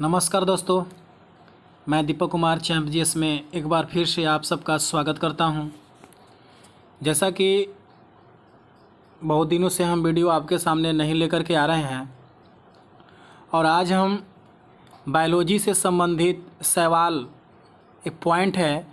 नमस्कार दोस्तों, मैं दीपक कुमार चैम्प में एक बार फिर से आप सबका स्वागत करता हूं। जैसा कि बहुत दिनों से हम वीडियो आपके सामने नहीं लेकर के आ रहे हैं और आज हम बायोलॉजी से संबंधित सवाल एक पॉइंट है,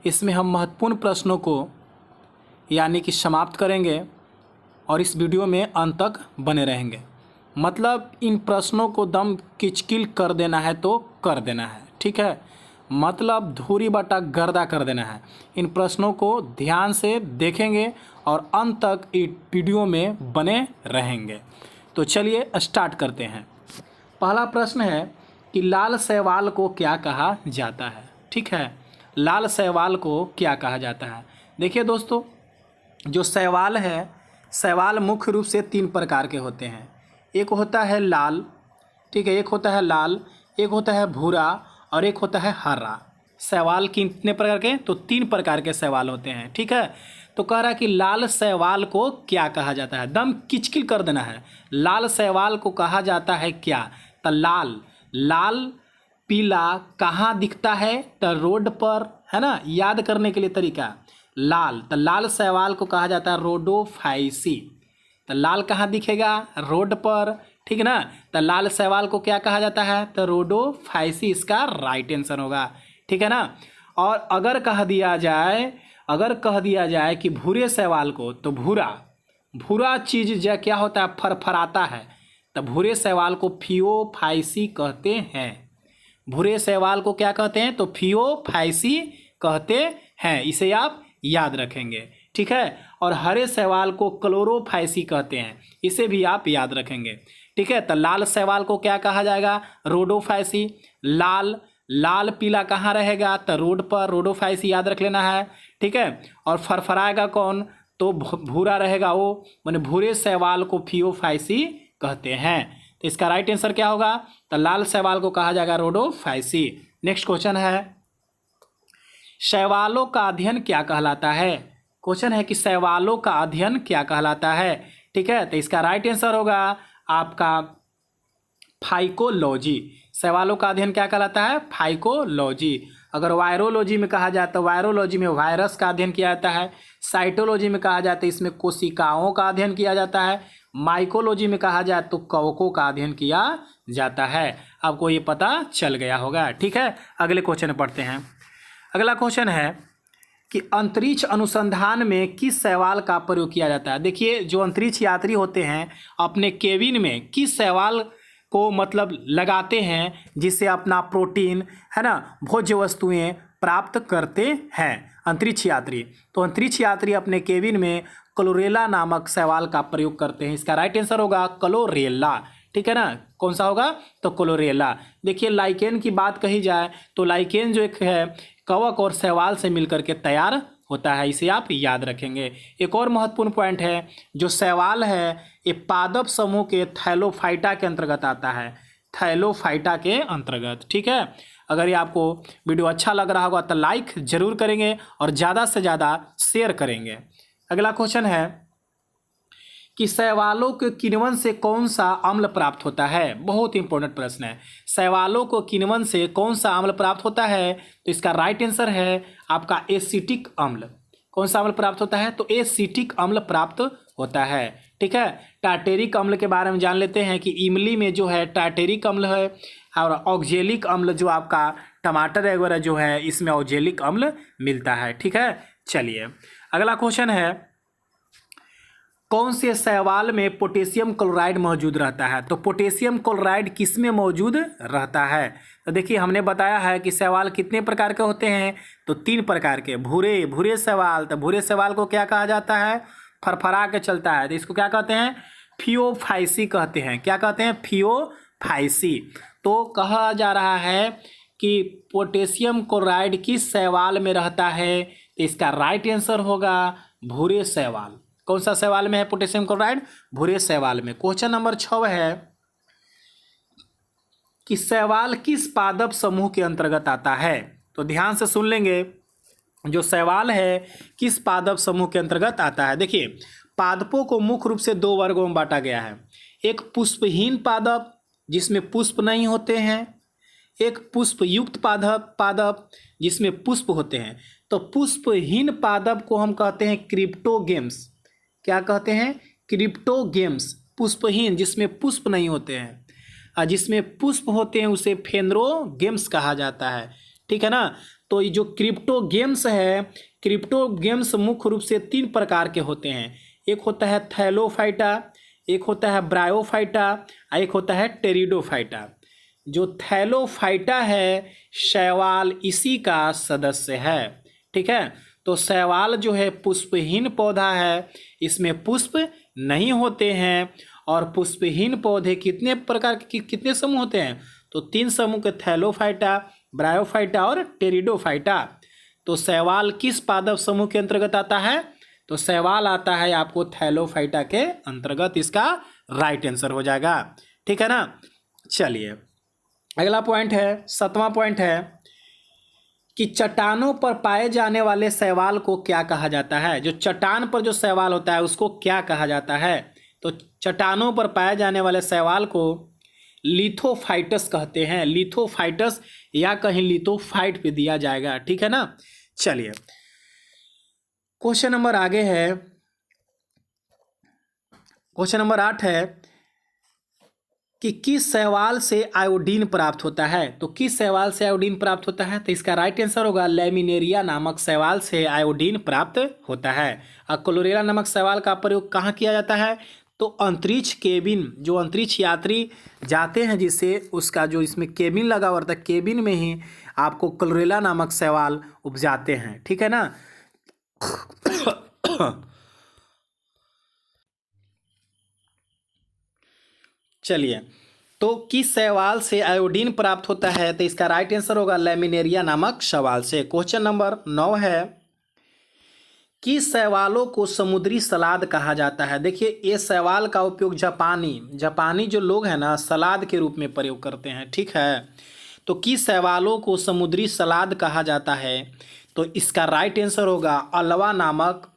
इसमें हम महत्वपूर्ण प्रश्नों को यानी कि समाप्त करेंगे और इस वीडियो में अंत तक बने रहेंगे। मतलब इन प्रश्नों को दम किचकिल कर देना है तो कर देना है, ठीक है। मतलब धूरी बटा गर्दा कर देना है। इन प्रश्नों को ध्यान से देखेंगे और अंत तक इस वीडियो में बने रहेंगे। तो चलिए स्टार्ट करते हैं। पहला प्रश्न है कि लाल शैवाल को क्या कहा जाता है, ठीक है। लाल शैवाल को क्या कहा जाता है? देखिए दोस्तों, जो शैवाल है, शैवाल मुख्य रूप से 3 प्रकार के होते हैं। एक होता है लाल, ठीक है, एक होता है लाल, एक होता है भूरा और एक होता है हरा। शैवाल कितने प्रकार के? तो 3 प्रकार के शैवाल होते हैं, ठीक है। तो कह रहा है कि लाल शैवाल को क्या कहा जाता है? दम किचकिल कर देना है। लाल शैवाल को कहा जाता है क्या? तो लाल, लाल पीला कहाँ दिखता है? तो रोड पर, है ना। याद करने के लिए तरीका, लाल, तो लाल शैवाल को कहा जाता है रोडोफाइसी। तो लाल कहाँ दिखेगा? रोड पर, ठीक है ना। तो लाल शैवाल को क्या कहा जाता है? तो रोडोफाइसी इसका राइट आंसर होगा, ठीक है ना। और अगर कह दिया जाए कि भूरे शैवाल को, तो भूरा, भूरा चीज जो क्या होता है? फरफराता है। तो भूरे शैवाल को फियोफाइसी कहते हैं। भूरे शैवाल को क्या कहते हैं? तो फियोफाइसी कहते हैं। इसे आप याद रखेंगे, ठीक है। और हरे शैवाल को क्लोरोफाइसी कहते हैं। इसे भी आप याद रखेंगे, ठीक है। तो लाल शैवाल को क्या कहा जाएगा? रोडोफाइसी। लाल, लाल पीला कहाँ रहेगा? तो रोड पर, रोडोफाइसी याद रख लेना है, ठीक है। और फरफराएगा कौन? तो भूरा रहेगा वो, माने भूरे शैवाल को फियोफाइसी कहते हैं। तो इसका राइट आंसर क्या होगा? तो लाल शैवाल को कहा जाएगा रोडोफाइसी। नेक्स्ट क्वेश्चन है, शैवालों का अध्ययन क्या कहलाता है? क्वेश्चन है कि शैवालों का अध्ययन क्या कहलाता है, ठीक है। तो इसका राइट आंसर होगा आपका फाइकोलॉजी। शैवालों का अध्ययन क्या कहलाता है? फाइकोलॉजी। अगर वायरोलॉजी में कहा जाए तो वायरोलॉजी में वायरस का अध्ययन किया जाता है। साइटोलॉजी में कहा जाए तो इसमें कोशिकाओं का अध्ययन किया जाता है। माइकोलॉजी में कहा जाए तो कवकों का अध्ययन किया जाता है। आपको ये पता चल गया होगा, ठीक है। अगले क्वेश्चन पढ़ते हैं। अगला क्वेश्चन है कि अंतरिक्ष अनुसंधान में किस शैवाल का प्रयोग किया जाता है? देखिए, जो अंतरिक्ष यात्री होते हैं अपने केबिन में किस शैवाल को मतलब लगाते हैं, जिससे अपना प्रोटीन, है ना, भोज्य वस्तुएं प्राप्त करते हैं अंतरिक्ष यात्री। तो अंतरिक्ष यात्री अपने केबिन में क्लोरेला नामक शैवाल का प्रयोग करते हैं। इसका राइट आंसर होगा क्लोरेला, ठीक है ना। कौन सा होगा? तो क्लोरेला। देखिए, लाइकेन की बात कही जाए तो लाइकेन जो एक है कवक और शैवाल से मिलकर के तैयार होता है। इसे आप याद रखेंगे। एक और महत्वपूर्ण पॉइंट है, जो शैवाल है ये पादप समूह के थैलोफाइटा के अंतर्गत आता है। थैलोफाइटा के अंतर्गत, ठीक है। अगर ये आपको वीडियो अच्छा लग रहा होगा तो लाइक जरूर करेंगे और ज़्यादा से ज़्यादा शेयर करेंगे। अगला क्वेश्चन है कि शैवालों के किण्वन से कौन सा अम्ल प्राप्त होता है? बहुत इंपॉर्टेंट प्रश्न है। शैवालों को किण्वन से कौन सा अम्ल प्राप्त होता है? तो इसका राइट आंसर है आपका एसिटिक अम्ल। कौन सा अम्ल प्राप्त होता है? तो एसिटिक अम्ल प्राप्त होता है, ठीक है। टार्टेरिक अम्ल के बारे में जान लेते हैं कि इमली में जो है टार्टेरिक अम्ल है, और ऑक्जेलिक अम्ल जो आपका टमाटर वगैरह जो है इसमें ऑक्जेलिक अम्ल मिलता है, ठीक है। चलिए, अगला क्वेश्चन है, कौन से शैवाल में पोटेशियम क्लोराइड मौजूद रहता है? तो पोटेशियम क्लोराइड किस में मौजूद रहता है? तो देखिए, हमने बताया है कि शैवाल कितने प्रकार के होते हैं? तो 3 प्रकार के। भूरे शैवाल, तो भूरे शैवाल को क्या कहा जाता है? फरफरा के चलता है, तो इसको क्या कहते हैं? फियोफाइसी कहते हैं। क्या कहते हैं? फियोफाइसी। तो कहा जा रहा है कि पोटेशियम क्लोराइड किस शैवाल में रहता है? तो इसका राइट आंसर होगा भूरे शैवाल। कौन सा शैवाल में है पोटेशियम क्लोराइड? भूरे शैवाल में। क्वेश्चन नंबर 6 है कि शैवाल किस पादप समूह के अंतर्गत आता है? तो ध्यान से सुन लेंगे, जो शैवाल है किस पादप समूह के अंतर्गत आता है। देखिए, पादपों को मुख्य रूप से 2 वर्गों में बांटा गया है। एक पुष्पहीन पादप जिसमें पुष्प नहीं होते हैं, एक पुष्पयुक्त पादप पादप जिसमें पुष्प होते हैं। तो पुष्पहीन पादप को हम कहते हैं क्रिप्टोगेम्स। क्या कहते हैं? क्रिप्टोगेम्स। पुष्पहीन जिसमें पुष्प नहीं होते हैं, और जिसमें पुष्प होते हैं उसे फेनरोगेम्स कहा जाता है। ठीक है ना। तो ये जो क्रिप्टोगेम्स है, क्रिप्टोगेम्स मुख्य रूप से 3 प्रकार के होते हैं। एक होता है थैलोफाइटा, एक होता है ब्रायोफाइटा, और एक होता है टेरिडोफाइटा। जो थैलोफाइटा है शैवाल इसी का सदस्य है। ठीक है। तो शैवाल जो है पुष्पहीन पौधा है, इसमें पुष्प नहीं होते हैं। और पुष्पहीन पौधे कितने प्रकार के, कितने समूह होते हैं? तो 3 समूह के, थैलोफाइटा, ब्रायोफाइटा और टेरिडोफाइटा। तो शैवाल किस पादप समूह के अंतर्गत आता है? तो शैवाल आता है आपको थैलोफाइटा के अंतर्गत। इसका राइट आंसर हो जाएगा। ठीक है ना। चलिए अगला पॉइंट है, 7वां पॉइंट है कि चट्टानों पर पाए जाने वाले शैवाल को क्या कहा जाता है? जो चट्टान पर जो शैवाल होता है उसको क्या कहा जाता है? तो चट्टानों पर पाए जाने वाले शैवाल को लिथोफाइटस कहते हैं। लिथोफाइटस या कहीं लिथोफाइट पे दिया जाएगा। ठीक है ना। चलिए क्वेश्चन नंबर आगे है, क्वेश्चन नंबर 8 है कि किस शैवाल से आयोडीन प्राप्त होता है? तो किस शैवाल से आयोडीन प्राप्त होता है? तो इसका राइट आंसर होगा लैमिनेरिया नामक शैवाल से आयोडीन प्राप्त होता है। और क्लोरेला नामक शैवाल का प्रयोग कहाँ किया जाता है? तो अंतरिक्ष केबिन, जो अंतरिक्ष यात्री जाते हैं जिससे उसका जो इसमें केबिन लगा हुआ था, केबिन में ही आपको क्लोरेला नामक शैवाल उपजाते हैं। ठीक है ना। चलिए, तो किस शैवाल से आयोडीन प्राप्त होता है? तो इसका राइट आंसर होगा लैमिनेरिया नामक शैवाल से। क्वेश्चन नंबर 9 है, किस शैवालों को समुद्री सलाद कहा जाता है? देखिए ये शैवाल का उपयोग जापानी जो लोग हैं ना, सलाद के रूप में प्रयोग करते हैं। ठीक है। तो किस शैवालों को समुद्री सलाद कहा जाता है? तो इसका राइट आंसर होगा अल्वा नामक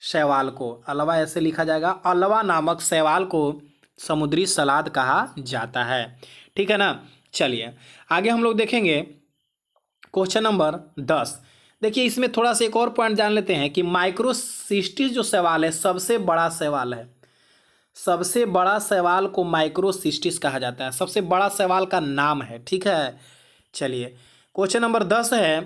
शैवाल को। अल्वा ऐसे लिखा जाएगा, अल्वा नामक शैवाल को समुद्री सलाद कहा जाता है। ठीक है ना। चलिए आगे हम लोग देखेंगे क्वेश्चन नंबर 10। देखिए इसमें थोड़ा सा एक और पॉइंट जान लेते हैं कि माइक्रोसिस्टिस जो शैवाल है सबसे बड़ा शैवाल है। सबसे बड़ा शैवाल को माइक्रोसिस्टिस कहा जाता है। सबसे बड़ा शैवाल का नाम है। ठीक है। चलिए क्वेश्चन नंबर 10 है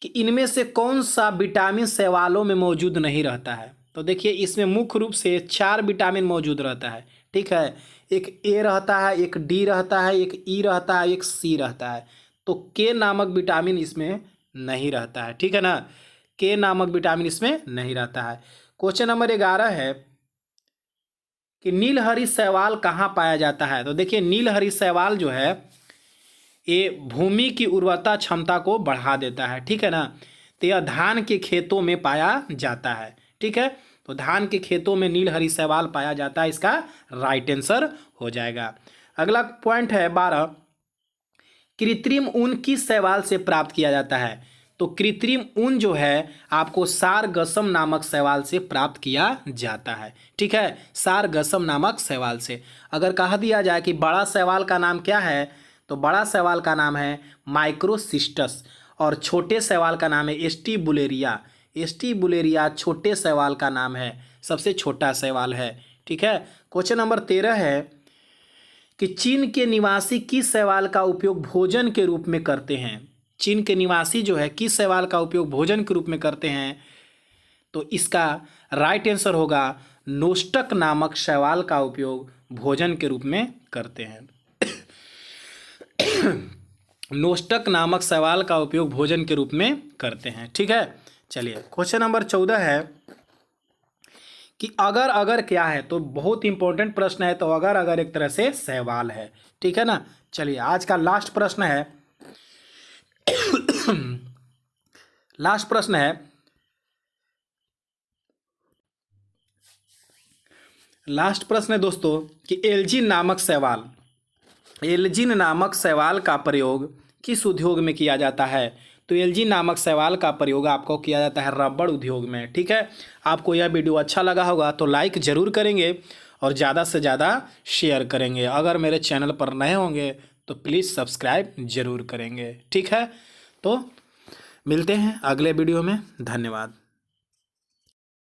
कि इनमें से कौन सा विटामिन शैवालों में मौजूद नहीं रहता है? तो देखिए इसमें मुख्य रूप से 4 विटामिन मौजूद रहता है। ठीक है। एक ए रहता है, एक डी रहता है, एक ई रहता है, एक सी रहता है। तो के नामक विटामिन इसमें नहीं रहता है। ठीक है ना। के नामक विटामिन इसमें नहीं रहता है। क्वेश्चन नंबर 11 है कि नीलहरी शैवाल कहाँ पाया जाता है? तो देखिए नीलहरी शैवाल जो है ये भूमि की उर्वरता क्षमता को बढ़ा देता है। ठीक है ना। तो यह धान के खेतों में पाया जाता है। ठीक है। तो धान के खेतों में नीलहरी शैवाल पाया जाता है। इसका राइट आंसर हो जाएगा। अगला पॉइंट है 12, कृत्रिम ऊन किस शैवाल से प्राप्त किया जाता है? तो कृत्रिम ऊन जो है आपको सारगसम नामक शैवाल से प्राप्त किया जाता है। ठीक है। सारगसम नामक शैवाल से। अगर कहा दिया जाए कि बड़ा शैवाल का नाम क्या है, तो बड़ा शैवाल का नाम है माइक्रोसिस्टस और छोटे शैवाल का नाम है एस्टीबुलेरिया। एस्टीबुलेरिया छोटे शैवाल का नाम है, सबसे छोटा शैवाल है। ठीक है। क्वेश्चन नंबर 13 है कि चीन के निवासी किस शैवाल का उपयोग भोजन के रूप में करते हैं? चीन के निवासी जो है किस शैवाल का उपयोग भोजन के रूप में करते हैं? तो इसका राइट आंसर होगा नोस्टक नामक शैवाल का उपयोग भोजन के रूप में करते हैं। नोस्टक नामक शैवाल का उपयोग भोजन के रूप में करते हैं। ठीक है। चलिए क्वेश्चन नंबर 14 है कि अगर क्या है? तो बहुत इंपॉर्टेंट प्रश्न है। तो अगर एक तरह से शैवाल है। ठीक है ना। चलिए आज का लास्ट प्रश्न है लास्ट प्रश्न है, लास्ट प्रश्न है दोस्तों कि एल्जिन नामक शैवाल का प्रयोग किस उद्योग में किया जाता है? तो एल्जिन नामक शैवाल का प्रयोग आपको किया जाता है रबड़ उद्योग में। ठीक है। आपको यह वीडियो अच्छा लगा होगा तो लाइक ज़रूर करेंगे और ज़्यादा से ज़्यादा शेयर करेंगे। अगर मेरे चैनल पर नए होंगे तो प्लीज़ सब्सक्राइब ज़रूर करेंगे। ठीक है, तो मिलते हैं अगले वीडियो में। धन्यवाद।